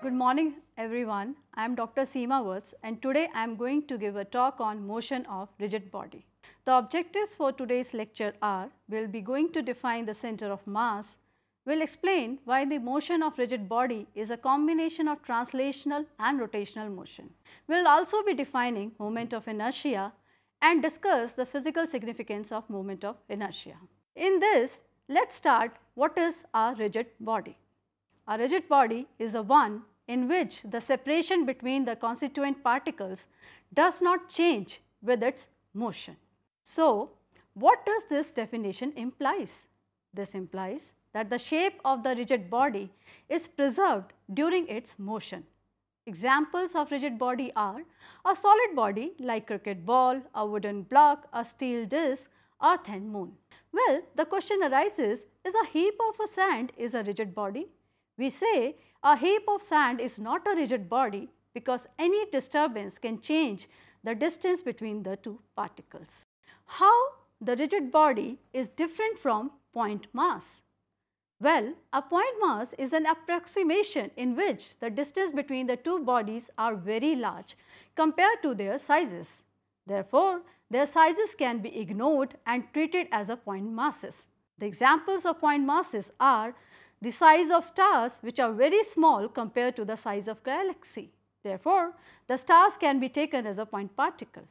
Good morning everyone. I am Dr. Seema Wirtz and today I am going to give a talk on motion of rigid body. The objectives for today's lecture are, we will be going to define the center of mass, we will explain why the motion of rigid body is a combination of translational and rotational motion. We will also be defining moment of inertia and discuss the physical significance of moment of inertia. In this, let us start what is a rigid body. A rigid body is a one in which the separation between the constituent particles does not change with its motion. So, what does this definition implies? This implies that the shape of the rigid body is preserved during its motion. Examples of rigid body are a solid body like cricket ball, a wooden block, a steel disc, or thin moon. Well, the question arises, is a heap of sand is a rigid body? We say a heap of sand is not a rigid body because any disturbance can change the distance between the two particles. How the rigid body is different from point mass? Well, a point mass is an approximation in which the distance between the two bodies are very large compared to their sizes. Therefore, their sizes can be ignored and treated as a point masses. The examples of point masses are the size of stars which are very small compared to the size of galaxy. Therefore, the stars can be taken as a point particle.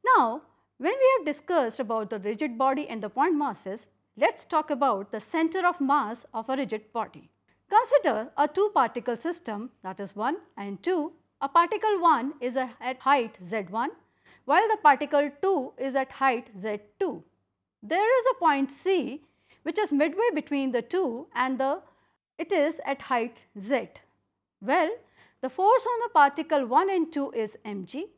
Now, when we have discussed about the rigid body and the point masses, let us talk about the center of mass of a rigid body. Consider a two particle system, that is 1 and 2. A particle 1 is at height z1 while the particle 2 is at height z2. There is a point C which is midway between the two and it is at height z. Well, the force on the particle 1 and 2 is mg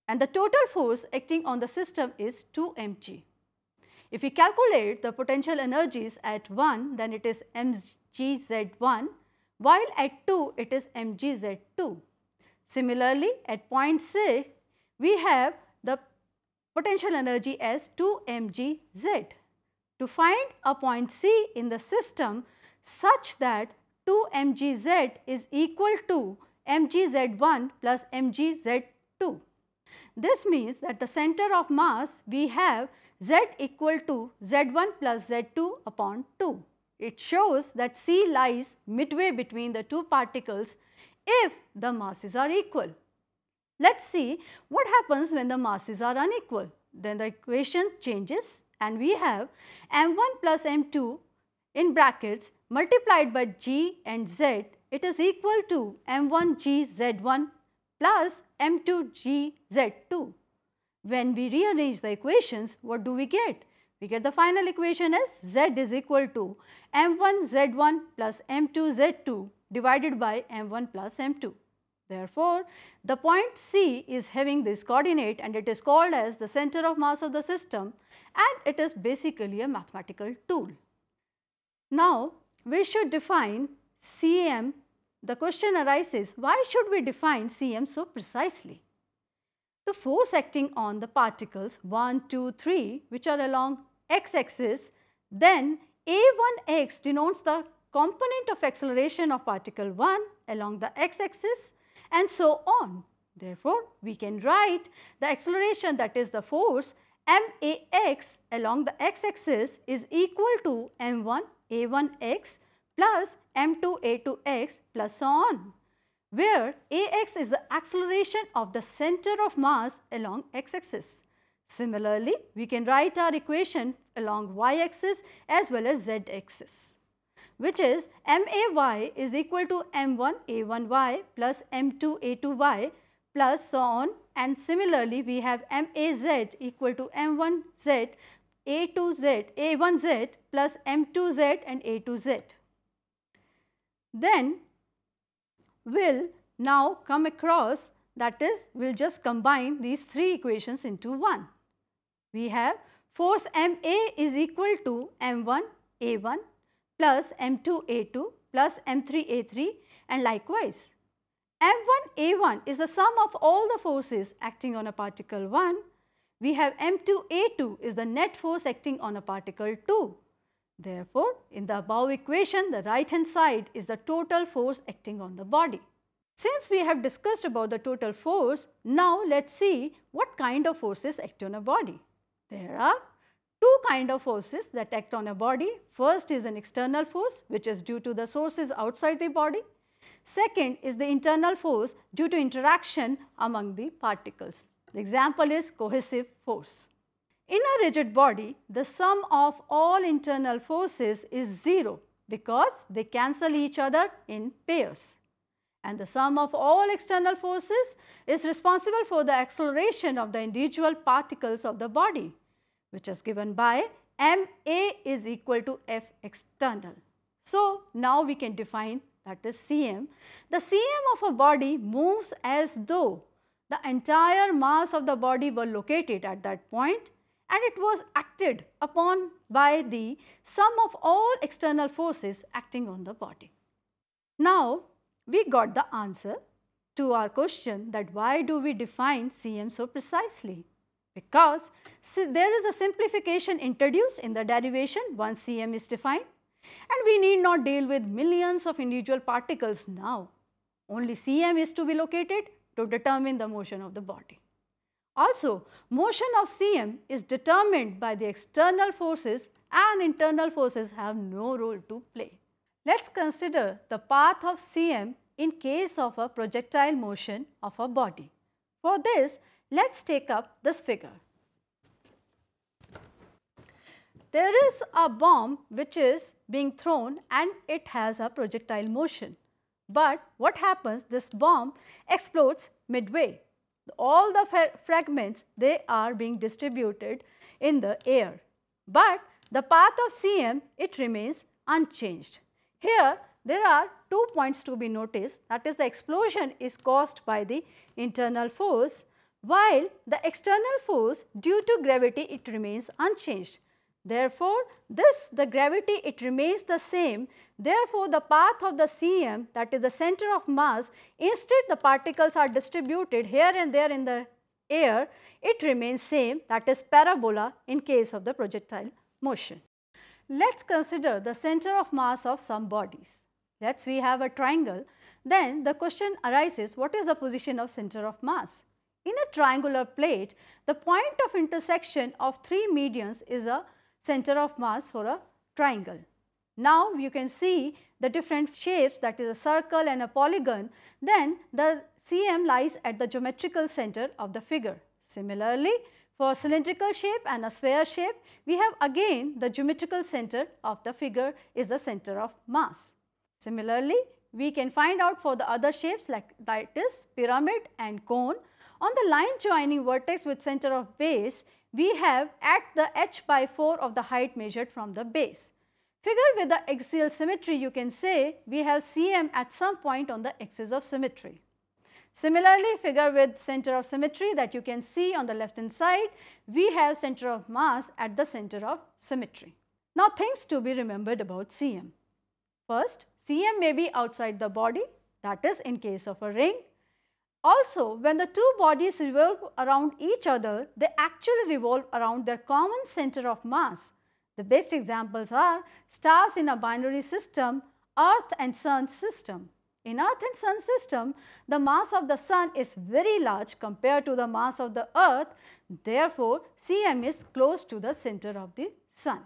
and the total force acting on the system is 2 mg. If we calculate the potential energies at 1, then it is mgz1 while at 2 it is mgz2. Similarly, at point C we have the potential energy as 2 mgz. To find a point C in the system such that 2 mgz is equal to mgz1 plus mgz2. This means that the center of mass we have z equal to z1 plus z2 upon 2. It shows that C lies midway between the two particles if the masses are equal. Let us see what happens when the masses are unequal. Then the equation changes and we have m1 plus m2 in brackets multiplied by g and z, it is equal to m1g z1 plus m2g z2. When we rearrange the equations, what do we get? We get the final equation as z is equal to m1 z1 plus m2 z2 divided by m1 plus m2. Therefore, the point C is having this coordinate and it is called as the center of mass of the system and it is basically a mathematical tool. Now, we should define Cm. The question arises, why should we define Cm so precisely? The force acting on the particles 1, 2, 3 which are along x-axis, then A1x denotes the component of acceleration of particle 1 along the x-axis and so on. Therefore, we can write the acceleration, that is the force max along the x-axis is equal to m1 a1x plus m2 a2x plus so on, where ax is the acceleration of the center of mass along x-axis. Similarly, we can write our equation along y-axis as well as z-axis, which is may is equal to m1 a1y plus m2 a2y plus so on, and similarly we have maz equal to m1z a1z plus m2z and a2z. Then we will now come across, that is, we will just combine these three equations into one. We have force Ma is equal to m1 a1 plus m2 a2 plus m3 a3 and likewise. m1 a1 is the sum of all the forces acting on a particle 1. We have m2 a2 is the net force acting on a particle 2. Therefore, in the above equation, the right hand side is the total force acting on the body. Since we have discussed about the total force, now let's see what kind of forces act on a body. There are two kinds of forces that act on a body. First is an external force, which is due to the sources outside the body. Second is the internal force due to interaction among the particles. The example is cohesive force. In a rigid body, the sum of all internal forces is 0 because they cancel each other in pairs. And the sum of all external forces is responsible for the acceleration of the individual particles of the body, which is given by ma is equal to F external. So, now we can define, that is Cm. The Cm of a body moves as though the entire mass of the body were located at that point and it was acted upon by the sum of all external forces acting on the body. Now, we got the answer to our question that why do we define Cm so precisely? Because there is a simplification introduced in the derivation once Cm is defined, and we need not deal with millions of individual particles now. Only Cm is to be located to determine the motion of the body. Also, motion of Cm is determined by the external forces and internal forces have no role to play. Let's consider the path of Cm in case of a projectile motion of a body. For this, let's take up this figure. There is a bomb which is being thrown and it has a projectile motion. But what happens, this bomb explodes midway. All the fragments, they are being distributed in the air. But the path of Cm, it remains unchanged. Here, there are 2 points to be noticed, that is the explosion is caused by the internal force, while the external force due to gravity, it remains unchanged. Therefore, the gravity, it remains the same. Therefore, the path of the Cm, that is the center of mass, instead the particles are distributed here and there in the air, it remains same, that is parabola in case of the projectile motion. Let's consider the center of mass of some bodies. Let's we have a triangle. Then the question arises, what is the position of center of mass? In a triangular plate, the point of intersection of 3 medians is a center of mass for a triangle. Now, you can see the different shapes, that is a circle and a polygon. Then the Cm lies at the geometrical center of the figure. Similarly, for cylindrical shape and a sphere shape, we have again the geometrical center of the figure is the center of mass. Similarly, we can find out for the other shapes like that is pyramid and cone. On the line joining vertex with center of base, we have at the h/4 of the height measured from the base. Figure with the axial symmetry, you can say we have Cm at some point on the axis of symmetry. Similarly, figure with center of symmetry that you can see on the left hand side, we have center of mass at the center of symmetry. Now, things to be remembered about Cm. First, Cm may be outside the body, that is in case of a ring. Also, when the two bodies revolve around each other, they actually revolve around their common center of mass. The best examples are stars in a binary system, Earth and Sun system. In Earth and Sun system, the mass of the Sun is very large compared to the mass of the Earth. Therefore, Cm is close to the center of the Sun.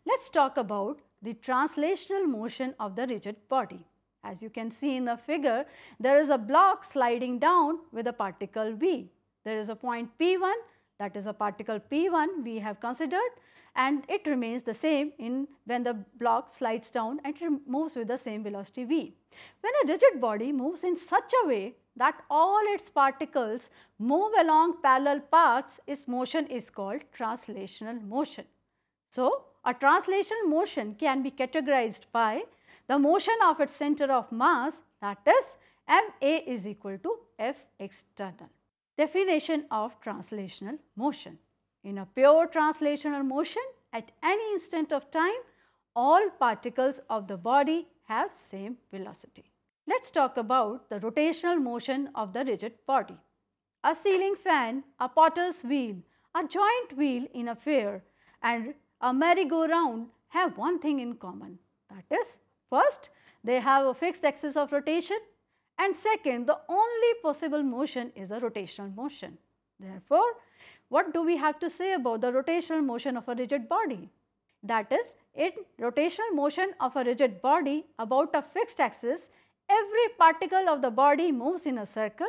Let's talk about the translational motion of the rigid body. As you can see in the figure, there is a block sliding down with a particle V. There is a point P1, that is a particle P1 we have considered, and it remains the same when the block slides down and it moves with the same velocity V. When a rigid body moves in such a way that all its particles move along parallel paths, its motion is called translational motion. So, a translational motion can be categorized by the motion of its center of mass, that is ma is equal to F external. Definition of translational motion. In a pure translational motion, at any instant of time, all particles of the body have same velocity. Let's talk about the rotational motion of the rigid body. A ceiling fan, a potter's wheel, a joint wheel in a fair, and a merry-go-round have one thing in common. That is, first, they have a fixed axis of rotation, and second, the only possible motion is a rotational motion. Therefore, what do we have to say about the rotational motion of a rigid body? That is, in rotational motion of a rigid body about a fixed axis, every particle of the body moves in a circle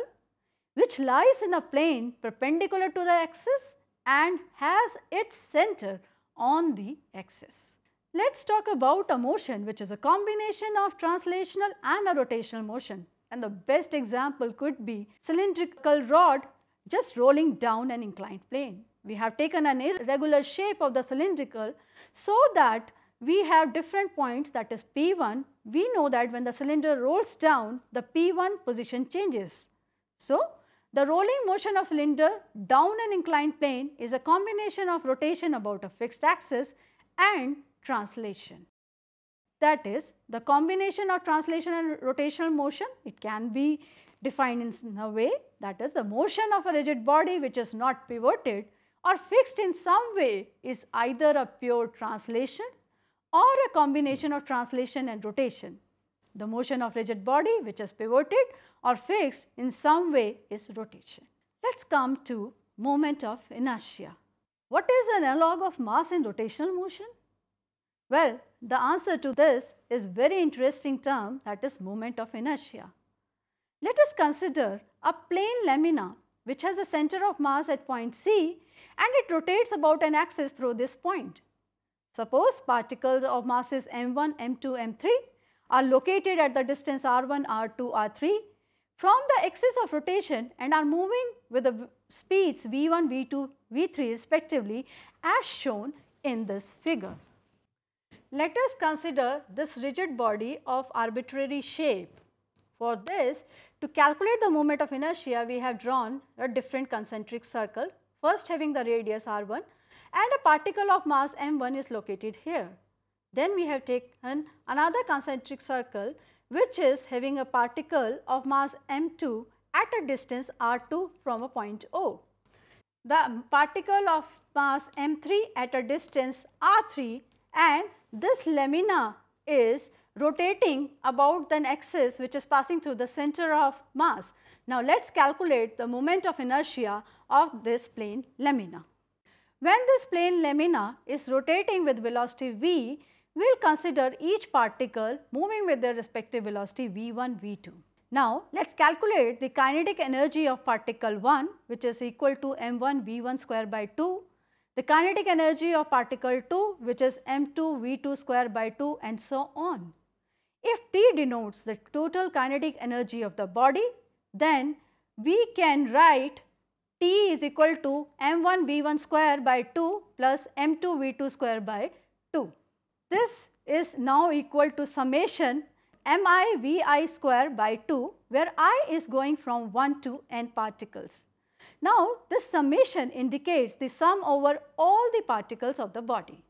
which lies in a plane perpendicular to the axis and has its center on the axis. Let's talk about a motion which is a combination of translational and a rotational motion, and the best example could be cylindrical rod just rolling down an inclined plane. We have taken an irregular shape of the cylindrical so that we have different points, that is P1. We know that when the cylinder rolls down, the P1 position changes. So, the rolling motion of cylinder down an inclined plane is a combination of rotation about a fixed axis and translation. That is, the combination of translation and rotational motion, it can be defined in a way, that is, the motion of a rigid body which is not pivoted or fixed in some way is either a pure translation or a combination of translation and rotation. The motion of rigid body which is pivoted or fixed in some way is rotation. Let's come to moment of inertia. What is an analog of mass in rotational motion? Well, the answer to this is very interesting term, that is moment of inertia. Let us consider a plane lamina which has a center of mass at point C and it rotates about an axis through this point. Suppose particles of masses m1, m2, m3 are located at the distance r1, r2, r3 from the axis of rotation and are moving with the speeds v1, v2, v3 respectively as shown in this figure. Let us consider this rigid body of arbitrary shape. For this, to calculate the moment of inertia, we have drawn a different concentric circle, first having the radius r1 and a particle of mass m1 is located here. Then we have taken another concentric circle which is having a particle of mass m2 at a distance r2 from a point O. The particle of mass m3 at a distance r3, and this lamina is rotating about an axis which is passing through the center of mass. Now let us calculate the moment of inertia of this plane lamina. When this plane lamina is rotating with velocity v, we will consider each particle moving with their respective velocity v1, v2. Now let us calculate the kinetic energy of particle 1, which is equal to m1 v1 square by 2, the kinetic energy of particle 2, which is m2 v2 square by 2, and so on. If T denotes the total kinetic energy of the body, then we can write T is equal to m1 v1 square by 2 plus m2 v2 square by 2. This is now equal to summation mi vi square by 2, where I is going from 1 to n particles. Now this summation indicates the sum over all the particles of the body.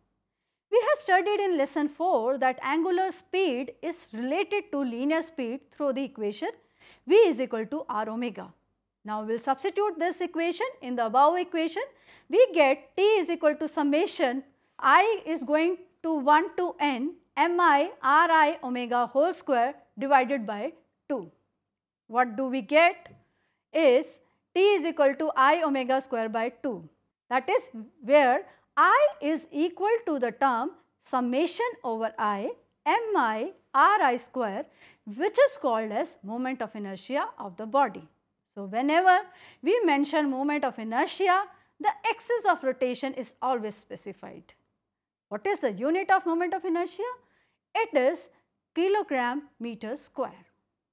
We have studied in lesson 4 that angular speed is related to linear speed through the equation v is equal to r omega. Now we will substitute this equation in the above equation. We get T is equal to summation I is going to 1 to n mi ri omega whole square divided by 2. What do we get is T is equal to I omega square by 2. That is where I is equal to the term summation over I mi ri square, which is called as moment of inertia of the body. So whenever we mention moment of inertia, the axis of rotation is always specified. What is the unit of moment of inertia? It is kilogram meter square.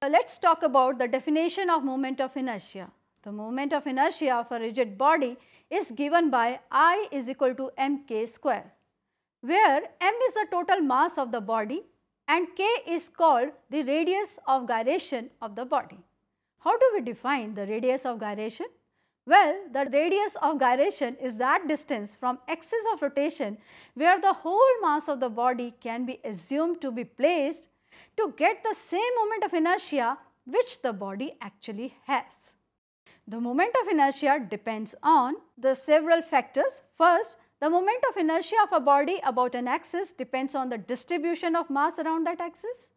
Let us talk about the definition of moment of inertia. The moment of inertia of a rigid body is given by I is equal to mk square, where m is the total mass of the body and k is called the radius of gyration of the body. How do we define the radius of gyration? Well, the radius of gyration is that distance from axis of rotation where the whole mass of the body can be assumed to be placed to get the same moment of inertia which the body actually has. The moment of inertia depends on the several factors. First, The moment of inertia of a body about an axis depends on the distribution of mass around that axis.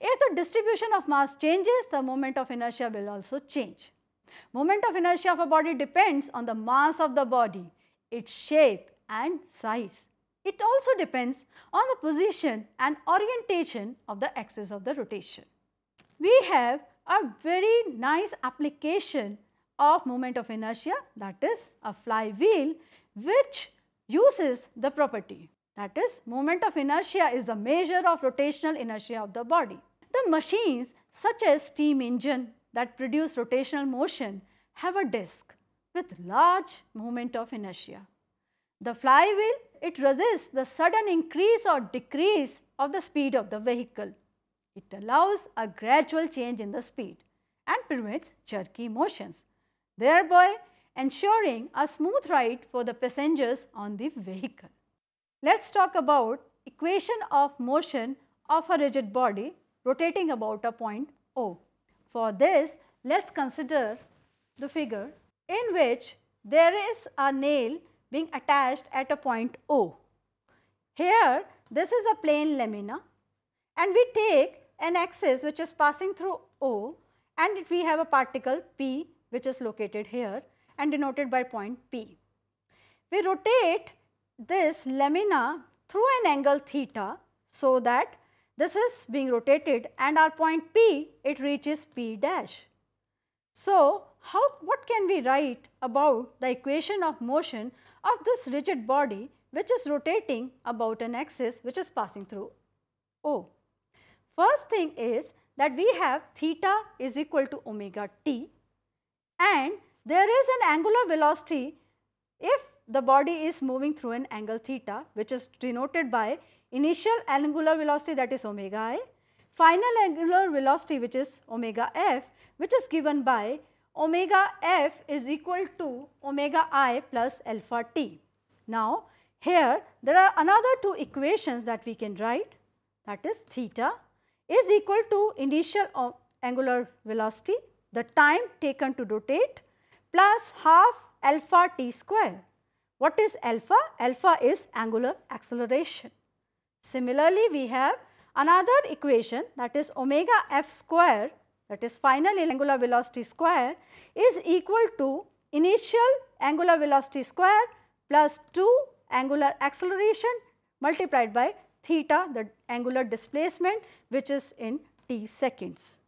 If the distribution of mass changes, the moment of inertia will also change. Moment of inertia of a body depends on the mass of the body, its shape and size. It also depends on the position and orientation of the axis of the rotation. We have a very nice application of moment of inertia, that is a flywheel, which uses the property, that is moment of inertia is the measure of rotational inertia of the body. The machines such as steam engine that produce rotational motion have a disc with large moment of inertia. The flywheel, it resists the sudden increase or decrease of the speed of the vehicle. It allows a gradual change in the speed and permits jerky motions, thereby ensuring a smooth ride for the passengers on the vehicle. Let's talk about equation of motion of a rigid body rotating about a point O. For this, let's consider the figure in which there is a nail being attached at a point O. Here, this is a plane lamina and we take an axis which is passing through O, and we have a particle P which is located here and denoted by point P. We rotate this lamina through an angle theta so that this is being rotated and our point P, it reaches P dash. So, what can we write about the equation of motion of this rigid body which is rotating about an axis which is passing through O? First thing is that we have theta is equal to omega t, and there is an angular velocity if the body is moving through an angle theta, which is denoted by initial angular velocity, that is omega I, final angular velocity which is omega f, which is given by omega f is equal to omega I plus alpha t. Now, here there are another two equations that we can write, that is theta is equal to initial angular velocity, the time taken to rotate, plus half alpha t square. What is alpha? Alpha is angular acceleration. Similarly, we have another equation, that is omega f square, that is final angular velocity square, is equal to initial angular velocity square plus 2 angular acceleration multiplied by theta, the angular displacement, which is in t seconds.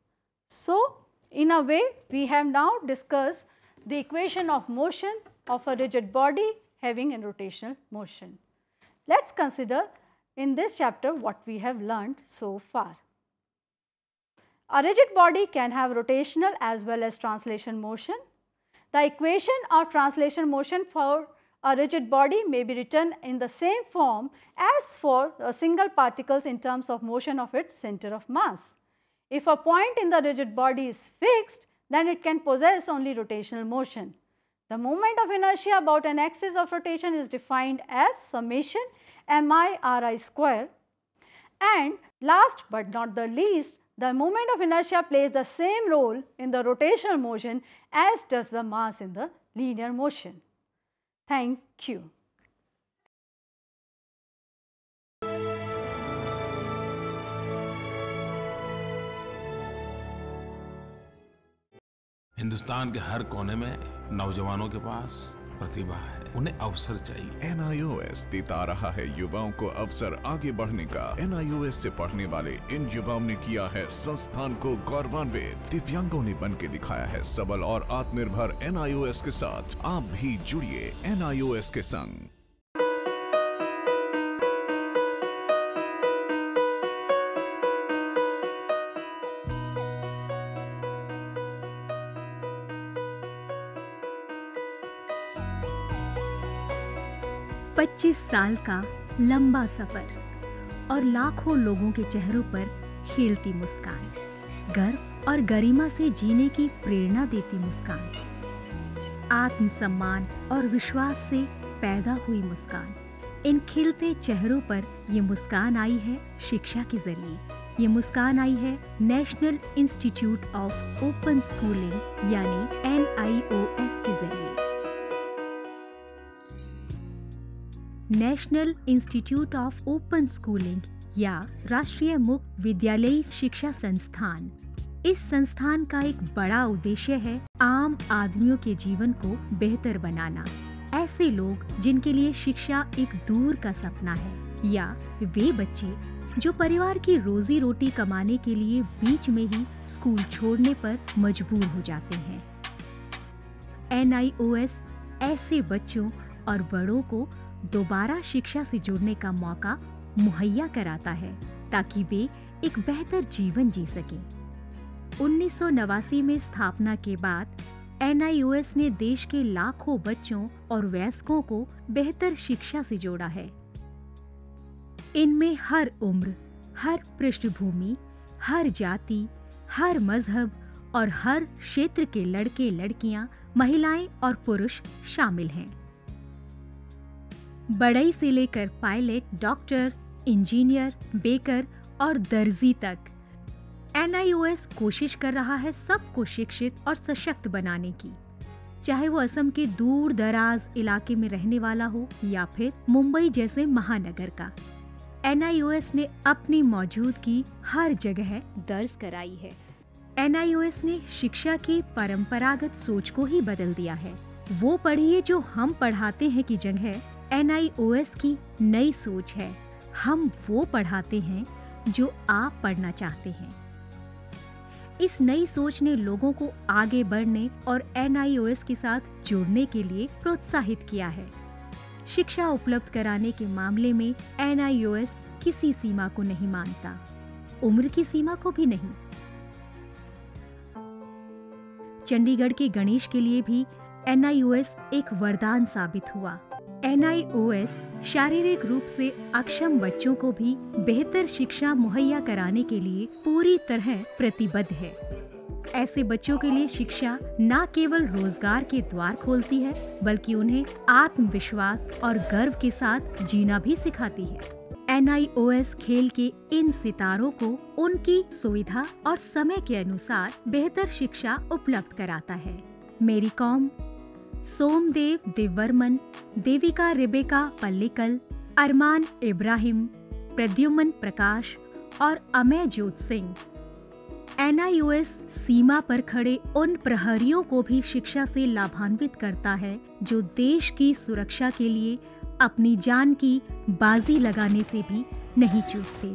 So, in a way we have now discussed the equation of motion of a rigid body having a rotational motion. Let us consider in this chapter what we have learned so far. A rigid body can have rotational as well as translation motion. The equation of translation motion for a rigid body may be written in the same form as for single particles in terms of motion of its center of mass. If a point in the rigid body is fixed, then it can possess only rotational motion. The moment of inertia about an axis of rotation is defined as summation mi ri square, and last but not the least, the moment of inertia plays the same role in the rotational motion as does the mass in the linear motion. Thank you. Hindustan के हर कोने में नौजवानों के पास प्रतिभा है, उन्हें अवसर चाहिए। NIOS देता रहा है युवाओं को अवसर आगे बढ़ने का। NIOS से पढ़ने वाले इन युवाओं ने किया है संस्थान को गौरवान्वित। दिव्यांगों ने बन के दिखाया है सबल और आत्मनिर्भर। NIOS के साथ आप भी जुड़िए NIOS के संग। पच्चीस साल का लंबा सफर और लाखों लोगों के चेहरों पर खिलती मुस्कान, गर्व और गरिमा से जीने की प्रेरणा देती मुस्कान, आत्मसम्मान और विश्वास से पैदा हुई मुस्कान। इन खिलते चेहरों पर ये मुस्कान आई है शिक्षा के जरिए। ये मुस्कान आई है national institute of open schooling यानी NIOS के जरिए। National institute of open schooling या राष्ट्रीय मुक्त विद्यालयी शिक्षा संस्थान। इस संस्थान का एक बड़ा उद्देश्य है आम आदमियों के जीवन को बेहतर बनाना। ऐसे लोग जिनके लिए शिक्षा एक दूर का सपना है या वे बच्चे जो परिवार की रोजी रोटी कमाने के लिए बीच में ही स्कूल छोड़ने पर मजबूर हो जाते हैं। NIOS ऐसे बच्चों और बड़ों को दोबारा शिक्षा से जुड़ने का मौका मुहैया कराता है ताकि वे एक बेहतर जीवन जी सकें। 1989 में स्थापना के बाद NIOS ने देश के लाखों बच्चों और वयस्कों को बेहतर शिक्षा से जोड़ा है। इनमें हर उम्र, हर पृष्ठभूमि, हर जाति, हर मजहब और हर क्षेत्र के लड़के लड़कियां, महिलाएं और पुरुष शामिल हैं। बढ़ई से लेकर पायलट, डॉक्टर, इंजीनियर, बेकर और दर्जी तक NIOS कोशिश कर रहा है सबको शिक्षित और सशक्त बनाने की, चाहे वो असम के दूर दराज इलाके में रहने वाला हो या फिर मुंबई जैसे महानगर का। NIOS ने अपनी मौजूदगी हर जगह दर्ज कराई है। NIOS ने शिक्षा की परंपरागत सोच को ही बदल दिया है। वो पढ़िए जो हम पढ़ाते हैं की जगह NIOS की नई सोच है, हम वो पढ़ाते हैं जो आप पढ़ना चाहते हैं। इस नई सोच ने लोगों को आगे बढ़ने और NIOS के साथ जुड़ने के लिए प्रोत्साहित किया है। शिक्षा उपलब्ध कराने के मामले में NIOS किसी सीमा को नहीं मानता, उम्र की सीमा को भी नहीं। चंडीगढ़ के गणेश के लिए भी NIOS एक वरदान साबित हुआ। NIOS शारीरिक रूप से अक्षम बच्चों को भी बेहतर शिक्षा मुहैया कराने के लिए पूरी तरह प्रतिबद्ध है। ऐसे बच्चों के लिए शिक्षा न केवल रोजगार के द्वार खोलती है, बल्कि उन्हें आत्मविश्वास और गर्व के साथ जीना भी सिखाती है। NIOS खेल के इन सितारों को उनकी सुविधा और समय के अनुसार बेहतर शिक्षा उपलब्ध कराता है। मेरी कॉम, सोमदेव देववर्मन, देविका रेबेका पल्लिकल, अरमान इब्राहिम, प्रद्युमन प्रकाश और अमयजोत सिंह। NIOS सीमा पर खड़े उन प्रहरियों को भी शिक्षा से लाभान्वित करता है जो देश की सुरक्षा के लिए अपनी जान की बाजी लगाने से भी नहीं चूकते।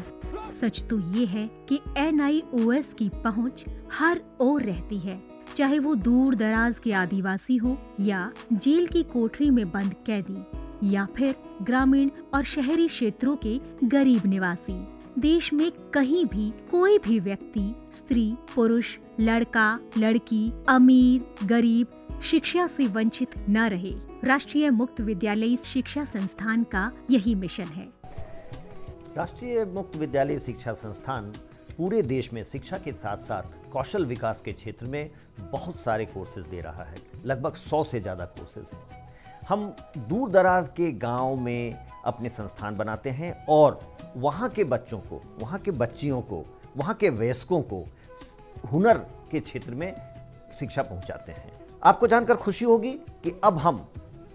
सच तो ये है कि NIOS की पहुंच हर ओर रहती है, चाहे वो दूर दराज के आदिवासी हो या जेल की कोठरी में बंद कैदी या फिर ग्रामीण और शहरी क्षेत्रों के गरीब निवासी। देश में कहीं भी कोई भी व्यक्ति, स्त्री, पुरुष, लड़का, लड़की, अमीर, गरीब शिक्षा से वंचित न रहे। राष्ट्रीय मुक्त विद्यालयी शिक्षा संस्थान का यही मिशन है। राष्ट्रीय मुक्त विद्यालयी शिक्षा संस्थान पूरे देश में शिक्षा के साथ साथ कौशल विकास के क्षेत्र में बहुत सारे कोर्सेज दे रहा है। लगभग 100 से ज़्यादा कोर्सेज हैं। हम दूर दराज के गांव में अपने संस्थान बनाते हैं और वहाँ के बच्चों को, वहाँ के बच्चियों को, वहाँ के वयस्कों को हुनर के क्षेत्र में शिक्षा पहुँचाते हैं। आपको जानकर खुशी होगी कि अब हम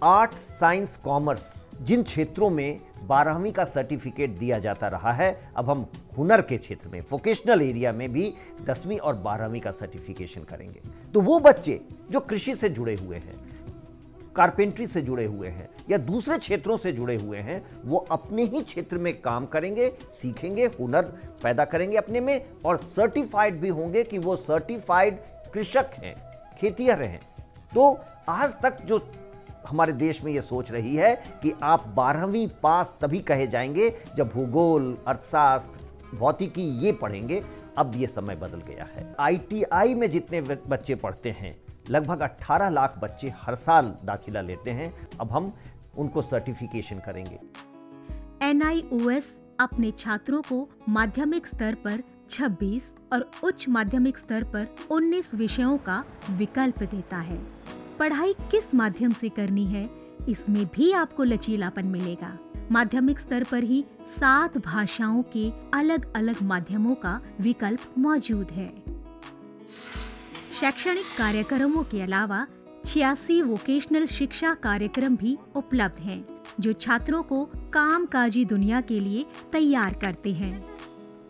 आर्ट्स, साइंस, कॉमर्स जिन क्षेत्रों में 12वीं का सर्टिफिकेट दिया जाता रहा है, अब हम हुनर के क्षेत्र में, वोकेशनल एरिया में भी 10वीं और 12वीं का सर्टिफिकेशन करेंगे। तो वो बच्चे जो कृषि से जुड़े हुए हैं, कारपेंट्री से जुड़े हुए हैं या दूसरे क्षेत्रों से जुड़े हुए हैं, वो अपने ही क्षेत्र में काम करेंगे, सीखेंगे, हुनर पैदा करेंगे अपने में और सर्टिफाइड भी होंगे कि वो सर्टिफाइड कृषक हैं, खेतिहर हैं। तो आज तक जो हमारे देश में ये सोच रही है कि आप 12वीं पास तभी कहे जाएंगे जब भूगोल, अर्थशास्त्र, भौतिकी ये पढ़ेंगे, अब ये समय बदल गया है। ITI में जितने बच्चे पढ़ते हैं, लगभग 18 लाख बच्चे हर साल दाखिला लेते हैं। अब हम उनको सर्टिफिकेशन करेंगे। NIOS अपने छात्रों को माध्यमिक स्तर पर 26 और उच्च माध्यमिक स्तर पर 19 विषयों का विकल्प देता है। पढ़ाई किस माध्यम से करनी है, इसमें भी आपको लचीलापन मिलेगा। माध्यमिक स्तर पर ही 7 भाषाओं के अलग अलग माध्यमों का विकल्प मौजूद है। शैक्षणिक कार्यक्रमों के अलावा 86 वोकेशनल शिक्षा कार्यक्रम भी उपलब्ध हैं। जो छात्रों को कामकाजी दुनिया के लिए तैयार करते हैं।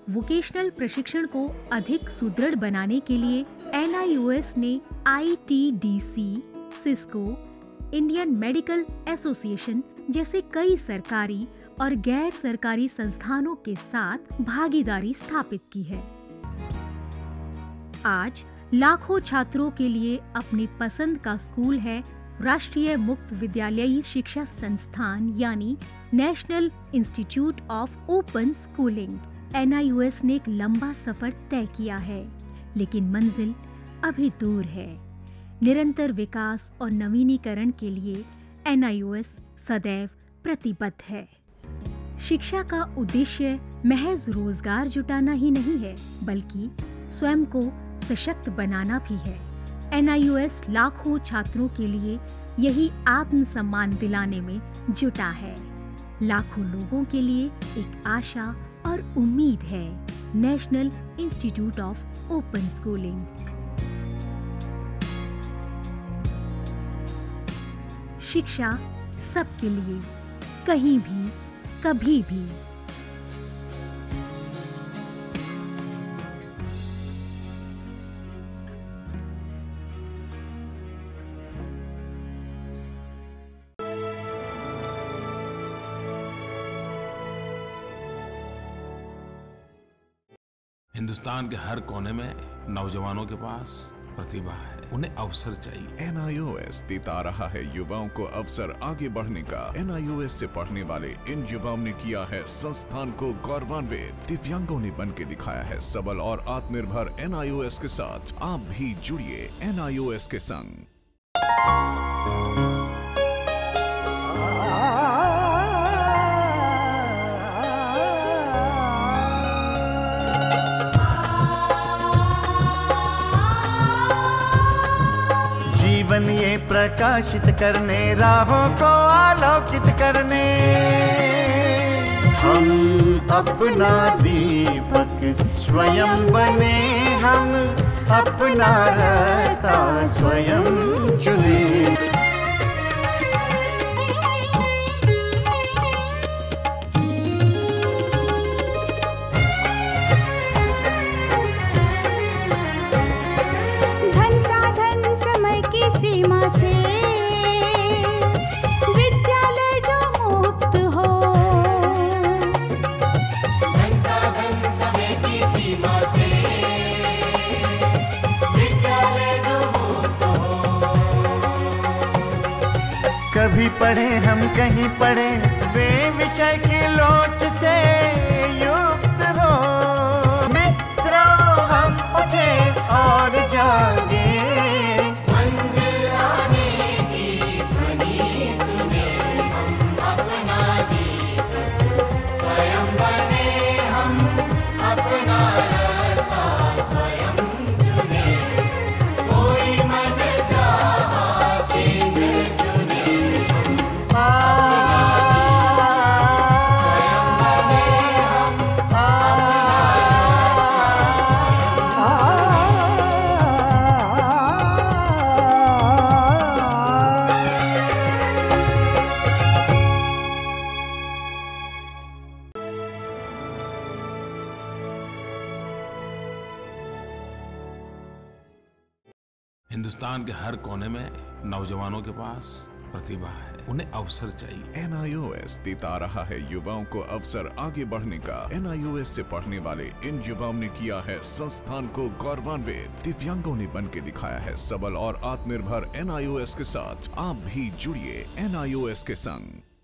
वोकेशनल प्रशिक्षण को अधिक सुदृढ़ बनाने के लिए NIOS ने ITDC, Cisco, Indian medical association जैसे कई सरकारी और गैर सरकारी संस्थानों के साथ भागीदारी स्थापित की है। आज लाखों छात्रों के लिए अपनी पसंद का स्कूल है राष्ट्रीय मुक्त विद्यालयी शिक्षा संस्थान यानी national institute of open schooling. NIOS ने एक लंबा सफर तय किया है, लेकिन मंजिल अभी दूर है। निरंतर विकास और नवीनीकरण के लिए NIOS सदैव प्रतिबद्ध है। शिक्षा का उद्देश्य महज रोजगार जुटाना ही नहीं है, बल्कि स्वयं को सशक्त बनाना भी है। NIOS लाखों छात्रों के लिए यही आत्मसम्मान दिलाने में जुटा है। लाखों लोगों के लिए एक आशा और उम्मीद है। National institute of open schooling. शिक्षा सबके लिए, कहीं भी, कभी भी। हिंदुस्तान के हर कोने में नौजवानों के पास प्रतिभा है, उन्हें अवसर चाहिए। NIOS देता रहा है युवाओं को अवसर आगे बढ़ने का। NIOS से पढ़ने वाले इन युवाओं ने किया है संस्थान को गौरवान्वित। दिव्यांगों ने बन के दिखाया है सबल और आत्मनिर्भर। NIOS के साथ आप भी जुड़िए NIOS के संग। जीवन ये प्रकाशित करने, राहों को आलोकित करने, हम अपना दीपक स्वयं बने, हम अपना रास्ता स्वयं चुने। सीमा से विद्यालय जो मुक्त हो, संसाधन समय की सीमा से विद्यालय जो मुक्त हो। कभी पढ़े हम कहीं पढ़े, वे विषय की लोच से युक्त हो। मित्रों हम उठे और जागे, हिंदुस्तान के हर कोने में नौजवानों के पास प्रतिभा है, उन्हें अवसर चाहिए। NIOS देता रहा है युवाओं को अवसर आगे बढ़ने का। NIOS से पढ़ने वाले इन युवाओं ने किया है संस्थान को गौरवान्वित। दिव्यांगों ने बन के दिखाया है सबल और आत्मनिर्भर। NIOS के साथ आप भी जुड़िए NIOS के संग।